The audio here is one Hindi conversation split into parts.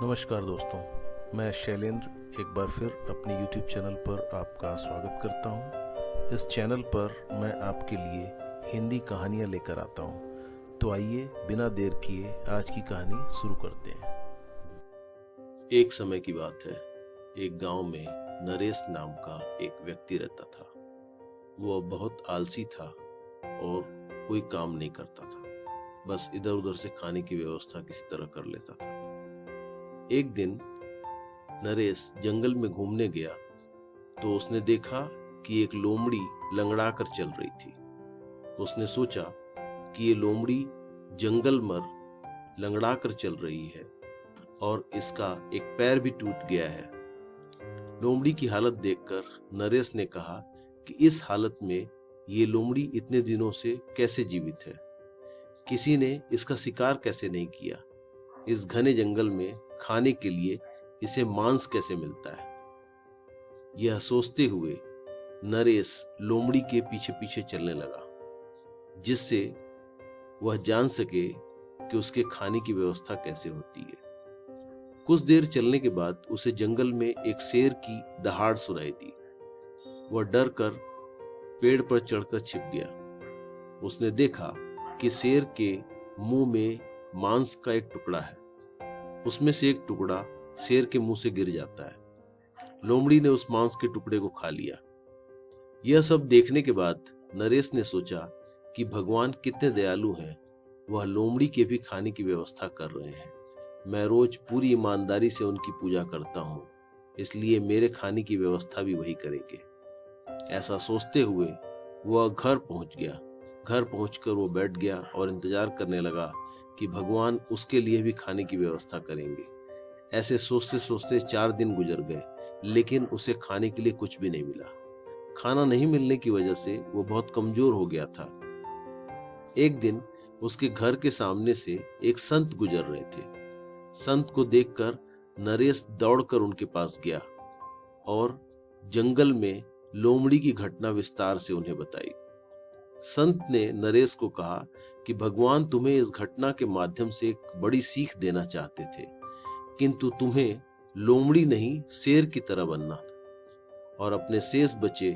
नमस्कार दोस्तों, मैं शैलेंद्र एक बार फिर अपने YouTube चैनल पर आपका स्वागत करता हूं। इस चैनल पर मैं आपके लिए हिंदी कहानियां लेकर आता हूं। तो आइए बिना देर किए आज की कहानी शुरू करते हैं। एक समय की बात है। एक गांव में नरेश नाम का एक व्यक्ति रहता था। वह बहुत आलसी था और कोई काम नहीं करता था, बस इधर उधर से खाने की व्यवस्था किसी तरह कर लेता था। एक दिन नरेश जंगल में घूमने गया तो उसने देखा कि एक लोमड़ी लंगड़ा कर चल रही थी। उसने सोचा कि ये लोमड़ी जंगल में लंगड़ा कर चल रही है और इसका एक पैर भी टूट गया है। लोमड़ी की हालत देखकर नरेश ने कहा कि इस हालत में ये लोमड़ी इतने दिनों से कैसे जीवित है, किसी ने इसका शिकार कैसे नहीं किया, इस घने जंगल में खाने के लिए इसे मांस कैसे मिलता है। यह सोचते हुए नरेश लोमड़ी के पीछे पीछे चलने लगा, जिससे वह जान सके कि उसके खाने की व्यवस्था कैसे होती है। कुछ देर चलने के बाद उसे जंगल में एक शेर की दहाड़ सुनाई दी। वह डर कर पेड़ पर चढ़कर छिप गया। उसने देखा कि शेर के मुंह में मांस का एक टुकड़ा है। उसमें से एक टुकड़ा शेर के मुंह से गिर जाता है। लोमड़ी ने उस मांस के टुकड़े को खा लिया। यह सब देखने के बाद नरेश ने सोचा कि भगवान कितने दयालु हैं, वह लोमड़ी के भी खाने की व्यवस्था कर रहे हैं। मैं रोज पूरी ईमानदारी से उनकी पूजा करता हूँ, इसलिए मेरे खाने की व्यवस्था भी वही करेंगे। ऐसा सोचते हुए वह घर पहुंच गया। घर पहुंचकर वो बैठ गया और इंतजार करने लगा कि भगवान उसके लिए भी खाने की व्यवस्था करेंगे। ऐसे सोचते सोचते 4 दिन गुजर गए, लेकिन उसे खाने के लिए कुछ भी नहीं मिला। खाना नहीं मिलने की वजह से वो बहुत कमजोर हो गया था। एक दिन उसके घर के सामने से एक संत गुजर रहे थे। संत को देखकर नरेश दौड़कर उनके पास गया और जंगल में लोमड़ी की घटना विस्तार से उन्हें बताई। संत ने नरेश को कहा कि भगवान तुम्हें इस घटना के माध्यम से एक बड़ी सीख देना चाहते थे, किंतु तुम्हें लोमड़ी नहीं शेर की तरह बनना था और अपने शेष बचे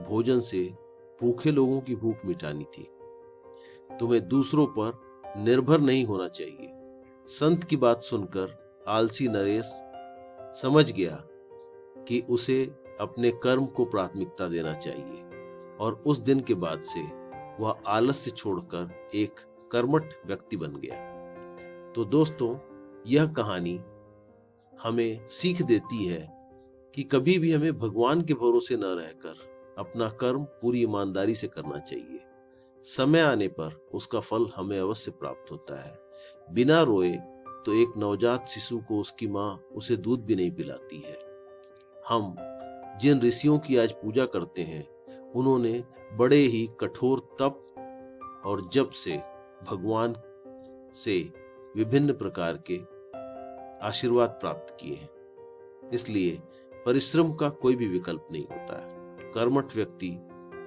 भोजन से भूखे लोगों की भूख मिटानी थी। तुम्हें दूसरों पर निर्भर नहीं होना चाहिए। संत की बात सुनकर आलसी नरेश समझ गया कि उसे अपने कर्म को प्राथमिकता देना चाहिए और उस दिन के बाद से वह आलस्य छोड़कर एक कर्मठ व्यक्ति बन गया। तो दोस्तों, यह कहानी हमें सीख देती है कि कभी भी हमें भगवान के भरोसे न रहकर अपना कर्म पूरी ईमानदारी से करना चाहिए। समय आने पर उसका फल हमें अवश्य प्राप्त होता है। बिना रोए तो एक नवजात शिशु को उसकी माँ उसे दूध भी नहीं पिलाती है। हम जिन ऋषियों की आज पूजा करते हैं, उन्होंने बड़े ही कठोर तप और जप से भगवान से विभिन्न प्रकार के आशीर्वाद प्राप्त किए हैं। इसलिए परिश्रम का कोई भी विकल्प नहीं होता है। कर्मठ व्यक्ति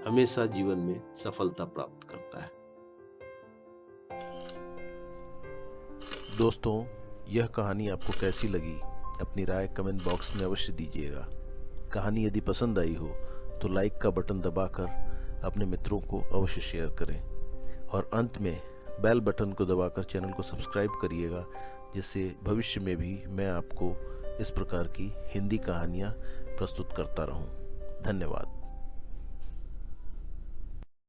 हमेशा जीवन में सफलता प्राप्त करता है। दोस्तों, यह कहानी आपको कैसी लगी अपनी राय कमेंट बॉक्स में अवश्य दीजिएगा। कहानी यदि पसंद आई हो तो लाइक का बटन दबाकर अपने मित्रों को अवश्य शेयर करें और अंत में बेल बटन को दबाकर चैनल को सब्सक्राइब करिएगा, जिससे भविष्य में भी मैं आपको इस प्रकार की हिंदी कहानियाँ प्रस्तुत करता रहूं। धन्यवाद।